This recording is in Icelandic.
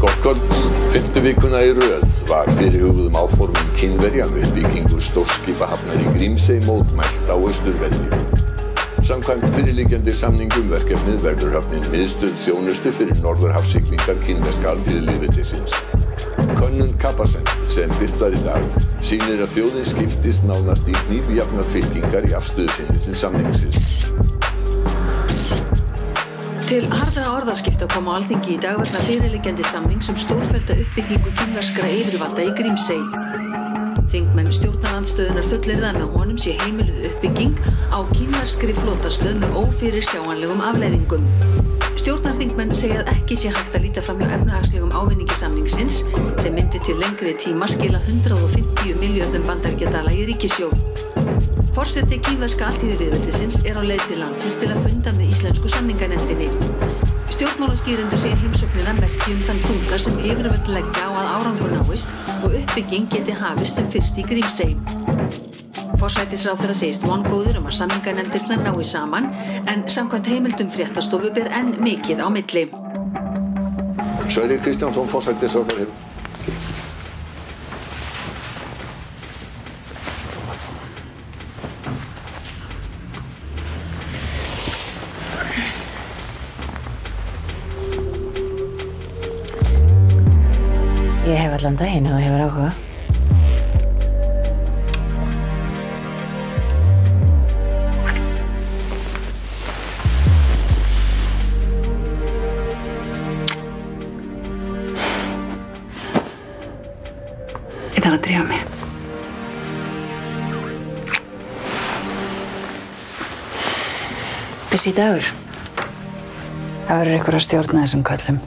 Gott kvöld. 5. vikuna í röð var fyrirhuguðum áformum Kínverja uppbyggingu stórskipahafnar í Grímsey mótmælt á Austurvelli. Samkvæmt fyrirliggjandi samningum verkefnið verður höfnin miðstöð þjónustu fyrir norðurhafssiglingar kínverska alþýðulýðveldisins. Könnun Capacent sem birt var í dag sýnir að þjóðin skiptist nánast í hnífjafnar fylkingar í afstöðu sinni til samningsins. Til harðra orðaskipta kom á Alþingi í dag vegna fyrirliggjandi samnings stórfellda uppbyggingu kínverskra yfirvalda í Grímsey. Þingmenn stjórnarandstöðunar fullyrða að með honum sé heimiluð uppbygging á kínverskri flotastöð með ófyrirsjáanlegum afleiðingum. Stjórnarþingmenn segja að ekki sé hægt að líta fram hjá efnahagslegum ávinningi samningsins sem myndi til lengri tíma skila 150 milljörðum bandaríkjadala í ríkissjóð. Forseti kínverska alþýðulýðveldisins á leið til landsins til að funda með íslensku samninganefndinni. Stjórnmálaskýrendur segja heimsóknina merki þann þunga sem yfirvöld leggja á að árangur náist og uppbygging geti hafist sem fyrst í Grímsey. Forsætisráðherra segist vongóður að samninganefndirnar nái saman en samkvæmt heimildum fréttastofu ber enn mikið á milli. Sverrir Kristjánsson, forsætisráðherra. Ég hef allan daginn og hefur áhuga. Ég þarf að drífa mig. Busy dagur. Það verður ykkur að stjórna þessum köllum.